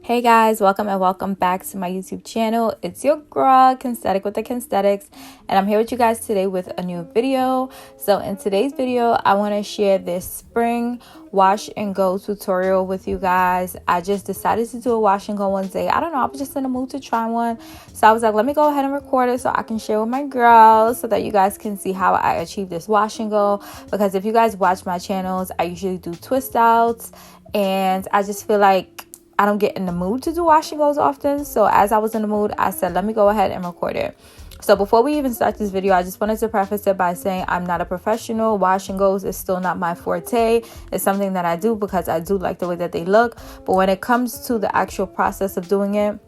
Hey guys, welcome and welcome back to my YouTube channel. It's your girl, Kensthetic with the Kensthetics, and I'm here with you guys today with a new video. So in today's video, I want to share this spring wash and go tutorial with you guys. I just decided to do a wash and go one day. I don't know, I was just in the mood to try one. So I was like, let me go ahead and record it so I can share with my girls so that you guys can see how I achieve this wash and go. Because if you guys watch my channels, I usually do twist outs, and I just feel like I don't get in the mood to do wash and goes often. So as I was in the mood, I said, let me go ahead and record it. So before we even start this video, I just wanted to preface it by saying I'm not a professional. Wash and goes is still not my forte. It's something that I do because I do like the way that they look. But when it comes to the actual process of doing it,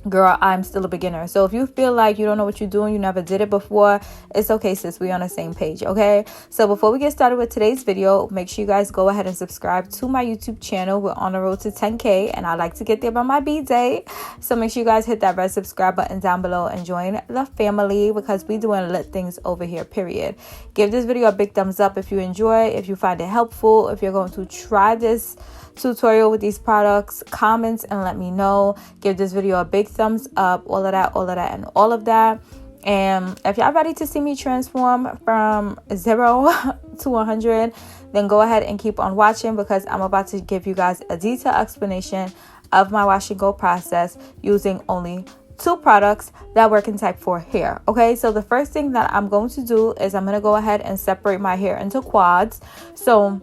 girl, I'm still a beginner. So if you feel like you don't know what you're doing, you never did it before, it's okay, sis. We're on the same page, okay? So before we get started with today's video, make sure you guys go ahead and subscribe to my YouTube channel. We're on the road to 10K, and I like to get there by my B-day. So make sure you guys hit that red subscribe button down below and join the family because we doing lit things over here, period. Give this video a big thumbs up if you enjoy, if you find it helpful, if you're going to try this tutorial with these products. Comment and let me know. Give this video a big thumbs up, all of that and all of that. And if y'all ready to see me transform from 0 to 100, then go ahead and keep on watching because I'm about to give you guys a detailed explanation of my wash and go process using only 2 products that work in type 4 hair. Okay, so the first thing that I'm going to do is I'm going to go ahead and separate my hair into quads. So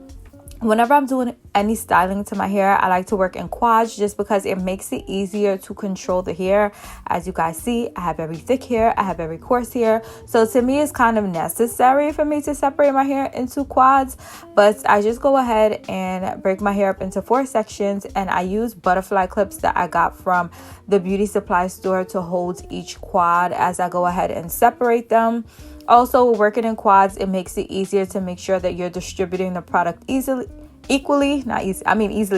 whenever I'm doing any styling to my hair, I like to work in quads just because it makes it easier to control the hair. As you guys see, I have very thick hair, I have very coarse hair. So to me, it's kind of necessary for me to separate my hair into quads. But I just go ahead and break my hair up into 4 sections, and I use butterfly clips that I got from the beauty supply store to hold each quad as I go ahead and separate them. Also, working in quads, it makes it easier to make sure that you're distributing the product easily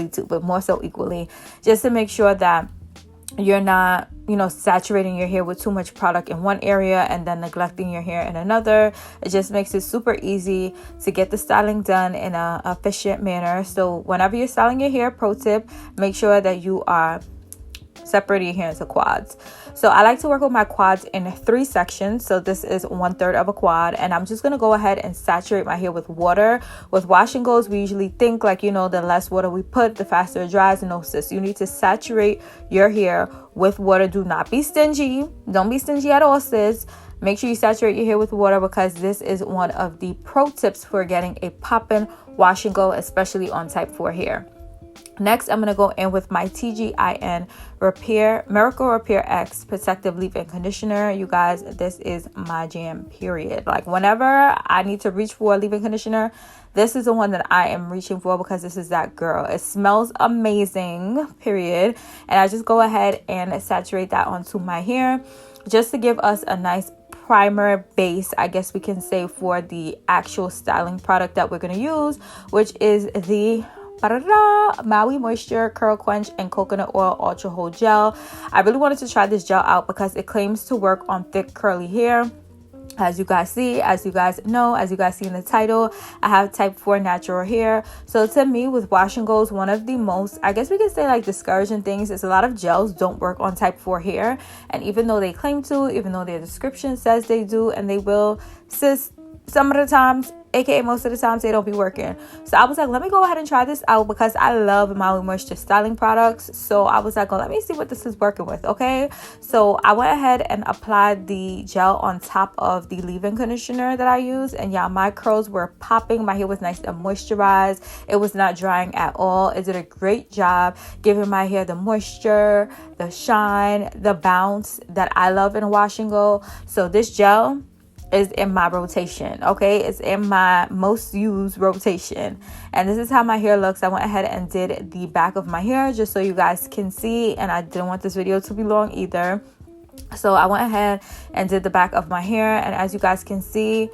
too, but more so equally, just to make sure that you're not, saturating your hair with too much product in one area and then neglecting your hair in another. It just makes it super easy to get the styling done in an efficient manner. So whenever you're styling your hair, pro tip, make sure that you are separating your hair into quads. So I like to work with my quads in 3 sections. So this is 1/3 of a quad, and I'm just going to go ahead and saturate my hair with water. With wash and goes, we usually think like, the less water we put, the faster it dries. No, sis, you need to saturate your hair with water. Do not be stingy. Don't be stingy at all, sis. Make sure you saturate your hair with water because this is one of the pro tips for getting a poppin' wash and go, especially on type 4 hair. Next, I'm going to go in with my Tgin Miracle Repair X Protective Leave-In Conditioner. You guys, this is my jam, period. Like whenever I need to reach for a leave-in conditioner, this is the one that I am reaching for because this is that girl. It smells amazing, period. And I just go ahead and saturate that onto my hair just to give us a nice primer base, I guess we can say, for the actual styling product that we're going to use, which is the Maui Moisture Curl Quench and Coconut Oil Ultra Hold Gel. I really wanted to try this gel out because it claims to work on thick curly hair. As you guys see, as you guys know, as you guys see in the title, I have type 4 natural hair. So to me, with wash and goes, one of the most, I guess we could say, like, discouraging things is a lot of gels don't work on type 4 hair. And even though they claim to, even though their description says they do, and they will, sis, some of the times, aka most of the times, they don't be working. So I was like, let me go ahead and try this out because I love Maui Moisture styling products. So I was like, let me see what this is working with, okay? So I went ahead and applied the gel on top of the leave-in conditioner that I use. And yeah, my curls were popping. My hair was nice and moisturized. It was not drying at all. It did a great job giving my hair the moisture, the shine, the bounce that I love in a wash and go. So this gel is in my rotation, okay? It's in my most used rotation. And this is how my hair looks. I went ahead and did the back of my hair just so you guys can see, and I didn't want this video to be long either. So I went ahead and did the back of my hair, and as you guys can see,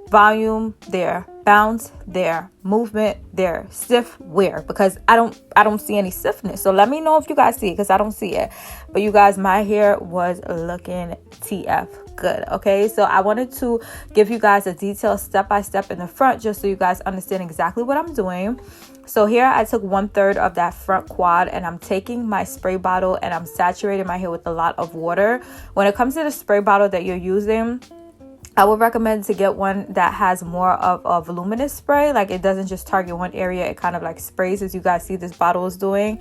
volume there, bounce there, movement there, stiff where, because I don't see any stiffness. So let me know if you guys see it because I don't see it. But you guys, my hair was looking TF good. Okay, so I wanted to give you guys a detailed step-by-step in the front just so you guys understand exactly what I'm doing. So here I took 1/3 of that front quad, and I'm taking my spray bottle and I'm saturating my hair with a lot of water. When it comes to the spray bottle that you're using, I would recommend to get one that has more of a voluminous spray. Like, it doesn't just target one area, it kind of like sprays, as you guys see this bottle is doing.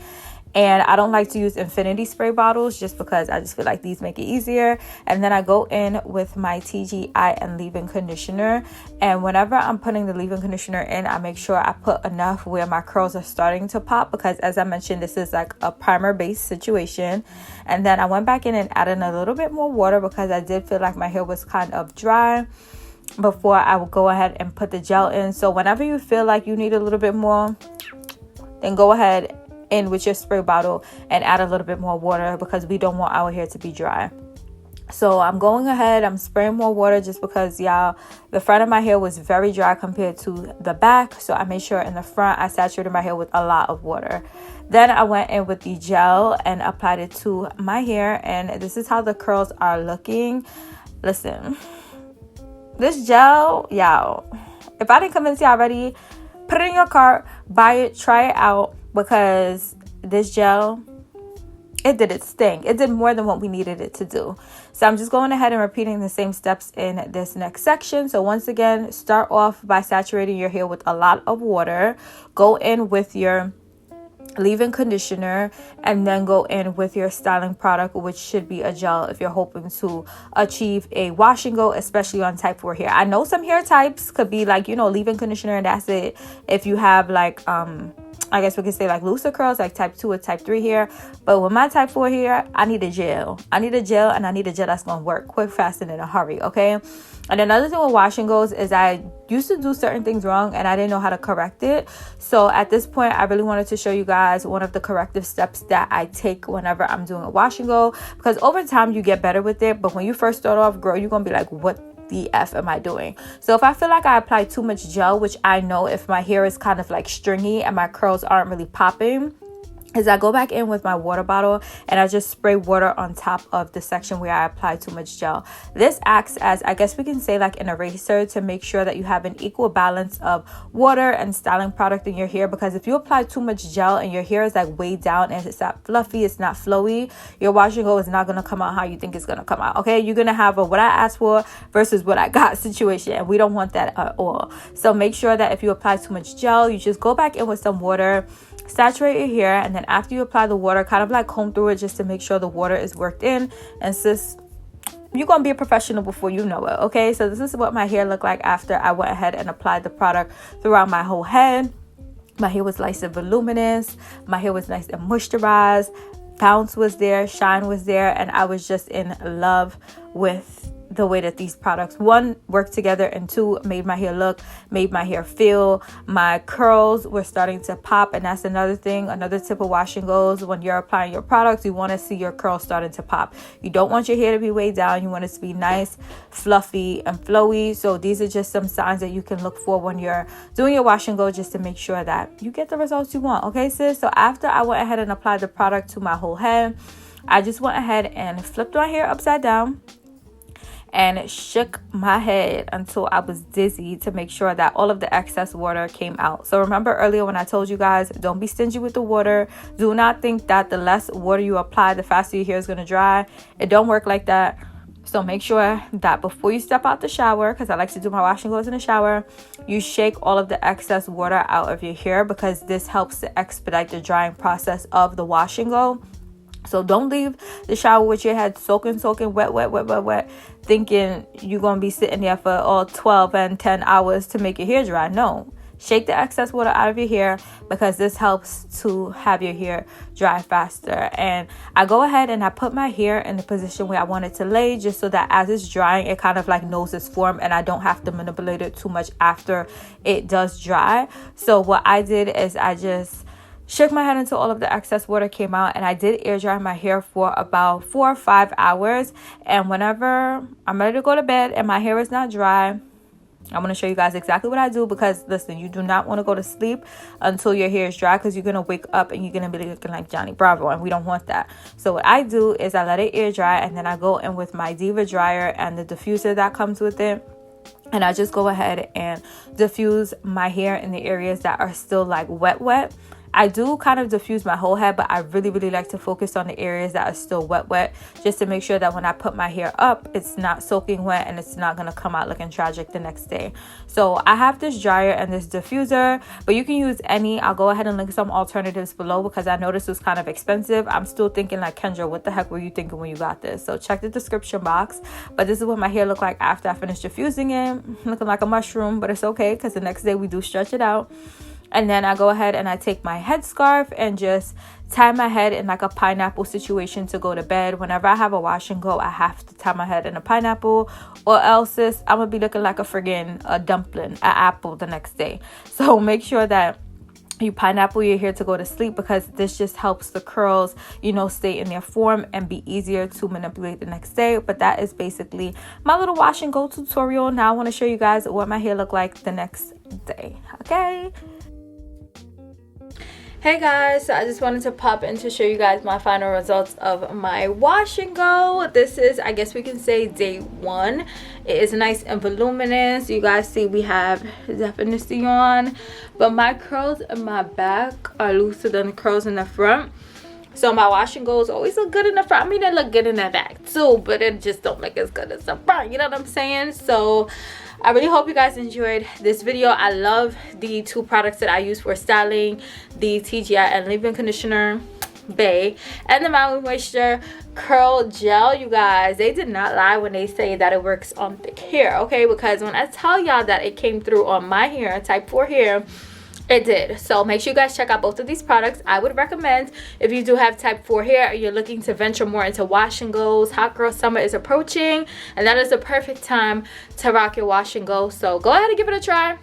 And I don't like to use infinity spray bottles just because I just feel like these make it easier. And then I go in with my Tgin and leave-in conditioner. And whenever I'm putting the leave-in conditioner in, I make sure I put enough where my curls are starting to pop, because as I mentioned, this is like a primer based situation. And then I went back in and added a little bit more water because I did feel like my hair was kind of dry before I would go ahead and put the gel in. So whenever you feel like you need a little bit more, then go ahead in with your spray bottle and add a little bit more water, because we don't want our hair to be dry. So I'm going ahead, I'm spraying more water just because, y'all, the front of my hair was very dry compared to the back. So I made sure in the front I saturated my hair with a lot of water. Then I went in with the gel and applied it to my hair, and this is how the curls are looking. Listen, this gel, y'all, if I didn't convince you already, put it in your cart, buy it, try it out, because this gel, it did its thing. It did more than what we needed it to do. So I'm just going ahead and repeating the same steps in this next section. So once again, start off by saturating your hair with a lot of water. Go in with your leave-in conditioner, and then go in with your styling product, which should be a gel if you're hoping to achieve a wash and go, especially on type 4 hair. I know some hair types could be like, leave-in conditioner and that's it. If you have like I guess we could say like looser curls, like type 2 or type 3 hair. But with my type 4 hair, I need a gel. And I need a gel that's going to work quick, fast, and in a hurry, okay? And another thing with wash and goes is I used to do certain things wrong and I didn't know how to correct it. So at this point, I really wanted to show you guys one of the corrective steps that I take whenever I'm doing a wash and go. Because over time, you get better with it. But when you first start off, girl, you're going to be like, what the F am I doing? So if I feel like I apply too much gel, which I know if my hair is kind of like stringy and my curls aren't really popping, is I go back in with my water bottle and I just spray water on top of the section where I apply too much gel. This acts as, I guess we can say, like an eraser to make sure that you have an equal balance of water and styling product in your hair, because if you apply too much gel and your hair is like way down and it's not fluffy, it's not flowy, your wash and go is not going to come out how you think it's going to come out, okay? You're going to have a what I asked for versus what I got situation, and we don't want that at all. So make sure that if you apply too much gel, you just go back in with some water, saturate your hair, and then after you apply the water, kind of like comb through it just to make sure the water is worked in. And sis, you're gonna be a professional before you know it, okay? So this is what my hair looked like after I went ahead and applied the product throughout my whole head. My hair was nice and voluminous, my hair was nice and moisturized, bounce was there, shine was there, and I was just in love with the way that these products, one, worked together, and two, made my hair look, made my hair feel. My curls were starting to pop, and that's another thing, another tip of wash and goes. When you're applying your products, you want to see your curls starting to pop. You don't want your hair to be way down. You want it to be nice, fluffy, and flowy. So these are just some signs that you can look for when you're doing your wash and go, just to make sure that you get the results you want, okay, sis? So after I went ahead and applied the product to my whole head, I just went ahead and flipped my hair upside down and shook my head until I was dizzy to make sure that all of the excess water came out. So remember earlier when I told you guys, don't be stingy with the water. Do not think that the less water you apply, the faster your hair is going to dry. It don't work like that. So make sure that before you step out the shower, because I like to do my wash and goes in the shower, you shake all of the excess water out of your hair, because this helps to expedite the drying process of the wash and go. So don't leave the shower with your head soaking, wet, thinking you're going to be sitting there for all 12 and 10 hours to make your hair dry. No. Shake the excess water out of your hair, because this helps to have your hair dry faster. And I go ahead and I put my hair in the position where I want it to lay, just so that as it's drying, it kind of like knows its form and I don't have to manipulate it too much after it does dry. So what I did is I just shook my head until all of the excess water came out, and I did air dry my hair for about 4 or 5 hours. And whenever I'm ready to go to bed and my hair is not dry, I'm going to show you guys exactly what I do, because listen, you do not want to go to sleep until your hair is dry, because you're going to wake up and you're going to be looking like Johnny Bravo, and we don't want that. So what I do is I let it air dry, and then I go in with my Diva dryer and the diffuser that comes with it. And I just go ahead and diffuse my hair in the areas that are still like wet. I do kind of diffuse my whole head, but I really like to focus on the areas that are still wet, just to make sure that when I put my hair up, it's not soaking wet and it's not going to come out looking tragic the next day. So I have this dryer and this diffuser, but you can use any. I'll go ahead and link some alternatives below because I know this was kind of expensive. I'm still thinking like, Kendra, what the heck were you thinking when you got this? So check the description box. But this is what my hair looked like after I finished diffusing it. Looking like a mushroom, but it's okay because the next day we do stretch it out. And then I go ahead and I take my headscarf and just tie my head in like a pineapple situation to go to bed. Whenever I have a wash and go, I have to tie my head in a pineapple, or else sis, I'm gonna be looking like a dumpling, an apple the next day. So make sure that you pineapple your hair to go to sleep, because this just helps the curls, you know, stay in their form and be easier to manipulate the next day. But that is basically my little wash and go tutorial. Now I want to show you guys what my hair looked like the next day. Okay. Hey guys, so I just wanted to pop in to show you guys my final results of my wash and go. This is, I guess we can say, day 1. It is nice and voluminous. You guys see we have Ethnicity on, but my curls in my back are looser than the curls in the front. So my wash and goes always look good in the front. I mean, they look good in the back too, but it just don't look as good as the front. You know what I'm saying? So I really hope you guys enjoyed this video. I love the 2 products that I use for styling, the Tgin and leave-in conditioner, Bay, and the Maui Moisture Curl Gel. You guys, they did not lie when they say that it works on thick hair, okay? Because when I tell y'all that it came through on my hair, type 4 hair, it did. So make sure you guys check out both of these products. I would recommend, if you do have type 4 hair, you're looking to venture more into wash and goes. Hot girl summer is approaching, and that is the perfect time to rock your wash and go. So go ahead and give it a try.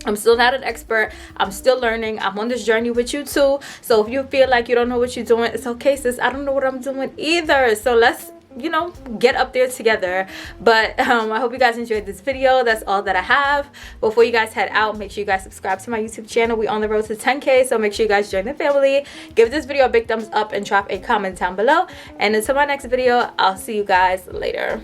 I'm still not an expert. I'm still learning. I'm on this journey with you too. So if you feel like you don't know what you're doing, it's okay, sis. I don't know what I'm doing either. So let's, you know, get up there together. But I hope you guys enjoyed this video. That's all that I have. Before you guys head out, make sure you guys subscribe to my YouTube channel. We on the road to 10K, so make sure you guys join the family. Give this video a big thumbs up and drop a comment down below. And until my next video, I'll see you guys later.